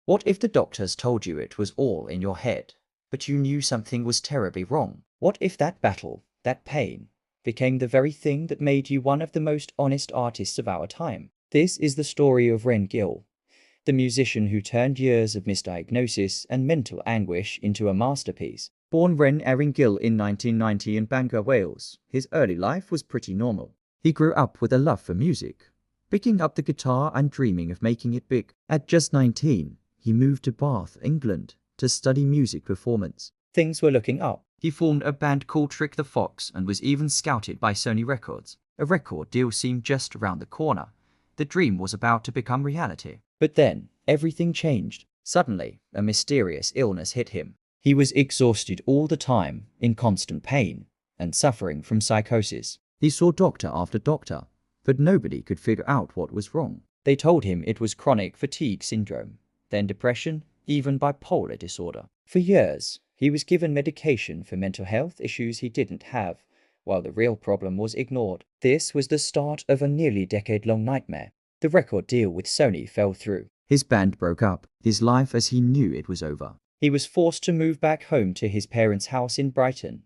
What if the doctors told you it was all in your head, but you knew something was terribly wrong? What if that battle, that pain, became the very thing that made you one of the most honest artists of our time? This is the story of Ren Gill, the musician who turned years of misdiagnosis and mental anguish into a masterpiece. Born Ren Gill in 1990 in Bangor, Wales, his early life was pretty normal. He grew up with a love for music, picking up the guitar and dreaming of making it big. At just 19, he moved to Bath, England, to study music performance. Things were looking up. He formed a band called Trick the Fox and was even scouted by Sony Records. A record deal seemed just around the corner. The dream was about to become reality. But then, everything changed. Suddenly, a mysterious illness hit him. He was exhausted all the time, in constant pain, and suffering from psychosis. He saw doctor after doctor, but nobody could figure out what was wrong. They told him it was chronic fatigue syndrome, then depression, even bipolar disorder. For years, he was given medication for mental health issues he didn't have, while the real problem was ignored. This was the start of a nearly decade-long nightmare. The record deal with Sony fell through. His band broke up. His life as he knew it was over. He was forced to move back home to his parents' house in Brighton,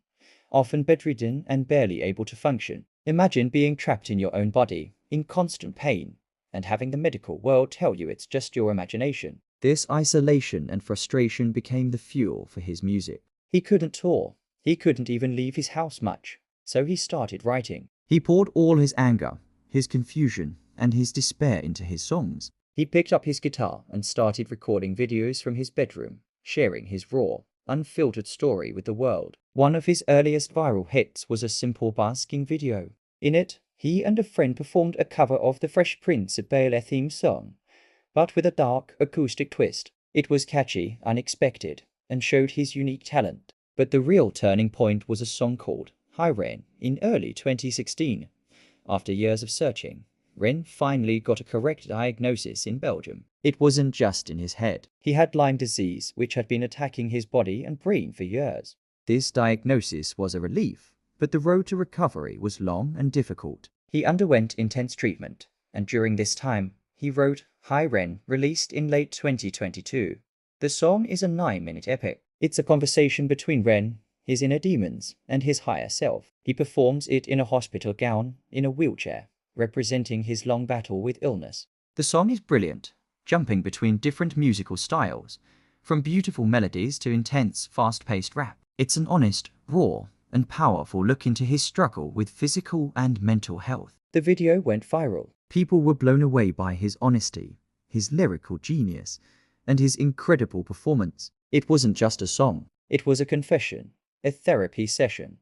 often bedridden and barely able to function. Imagine being trapped in your own body, in constant pain, and having the medical world tell you it's just your imagination. This isolation and frustration became the fuel for his music. He couldn't tour. He couldn't even leave his house much. So he started writing. He poured all his anger, his confusion, and his despair into his songs. He picked up his guitar and started recording videos from his bedroom, sharing his raw, unfiltered story with the world. One of his earliest viral hits was a simple basking video. In it, he and a friend performed a cover of the Fresh Prince of Bel-Air theme song, but with a dark, acoustic twist. It was catchy, unexpected, and showed his unique talent. But the real turning point was a song called Hi Ren in early 2016. After years of searching, Ren finally got a correct diagnosis in Belgium. It wasn't just in his head. He had Lyme disease, which had been attacking his body and brain for years. This diagnosis was a relief, but the road to recovery was long and difficult. He underwent intense treatment, and during this time, he wrote Hi Ren, released in late 2022. The song is a 9-minute epic. It's a conversation between Ren, his inner demons, and his higher self. He performs it in a hospital gown, in a wheelchair, representing his long battle with illness. The song is brilliant, jumping between different musical styles, from beautiful melodies to intense, fast-paced rap. It's an honest, raw, and powerful look into his struggle with physical and mental health. The video went viral. People were blown away by his honesty, his lyrical genius, and his incredible performance. It wasn't just a song. It was a confession, a therapy session,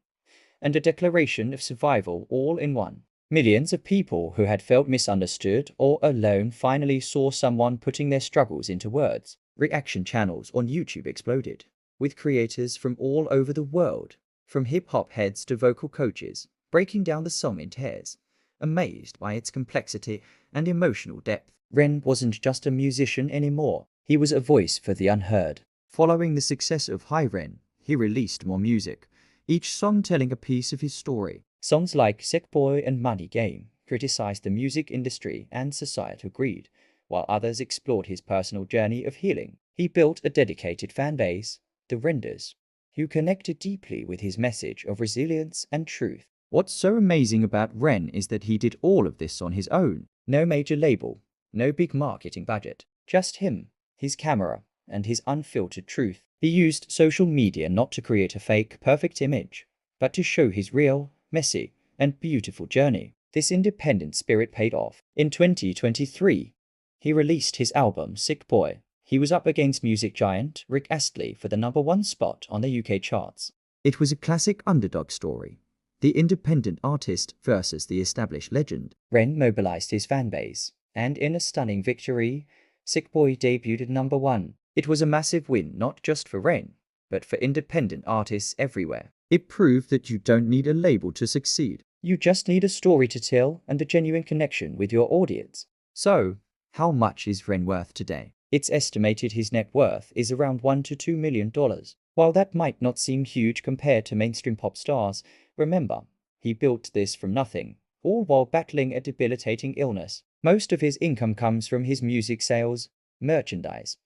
and a declaration of survival all in one. Millions of people who had felt misunderstood or alone finally saw someone putting their struggles into words. Reaction channels on YouTube exploded, with creators from all over the world, from hip-hop heads to vocal coaches, breaking down the song in tears, amazed by its complexity and emotional depth. Ren wasn't just a musician anymore. He was a voice for the unheard. Following the success of Hi Ren, he released more music, each song telling a piece of his story. Songs like Sick Boy and Money Game criticized the music industry and societal greed, while others explored his personal journey of healing. He built a dedicated fan base, the Renders, who connected deeply with his message of resilience and truth. What's so amazing about Ren is that he did all of this on his own. No major label, no big marketing budget, just him, his camera, and his unfiltered truth. He used social media not to create a fake, perfect image, but to show his real, messy, and beautiful journey. This independent spirit paid off. In 2023, he released his album Sick Boy. He was up against music giant Rick Astley for the #1 spot on the UK charts. It was a classic underdog story, the independent artist versus the established legend. Ren mobilized his fan base, and in a stunning victory, Sick Boy debuted at #1. It was a massive win not just for Ren, but for independent artists everywhere. It proved that you don't need a label to succeed. You just need a story to tell and a genuine connection with your audience. So, how much is Ren worth today? It's estimated his net worth is around $1 to $2 million. While that might not seem huge compared to mainstream pop stars, remember, he built this from nothing, all while battling a debilitating illness. Most of his income comes from his music sales, merchandise,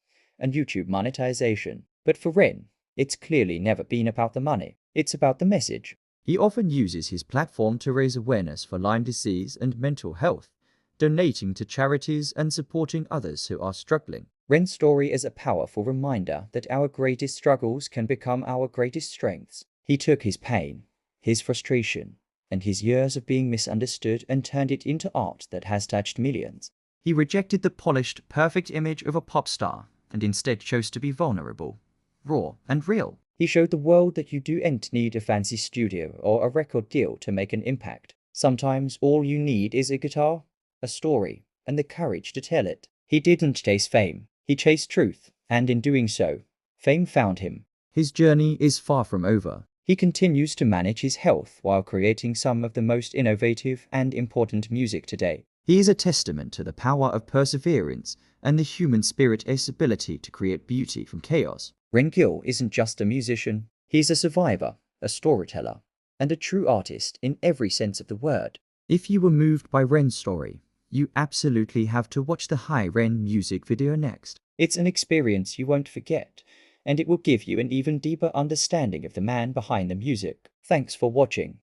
and YouTube monetization. But for Ren, it's clearly never been about the money. It's about the message. He often uses his platform to raise awareness for Lyme disease and mental health, donating to charities and supporting others who are struggling. Ren's story is a powerful reminder that our greatest struggles can become our greatest strengths. He took his pain, his frustration, and his years of being misunderstood and turned it into art that has touched millions. He rejected the polished, perfect image of a pop star and instead chose to be vulnerable, raw, and real. He showed the world that you don't need a fancy studio or a record deal to make an impact. Sometimes all you need is a guitar, a story, and the courage to tell it. He didn't chase fame. He chased truth, and in doing so, fame found him. His journey is far from over. He continues to manage his health while creating some of the most innovative and important music today. He is a testament to the power of perseverance and the human spirit's ability to create beauty from chaos. Ren Gill isn't just a musician. He's a survivor, a storyteller, and a true artist in every sense of the word. If you were moved by Ren's story, you absolutely have to watch the Hi Ren music video next. It's an experience you won't forget, and it will give you an even deeper understanding of the man behind the music. Thanks for watching.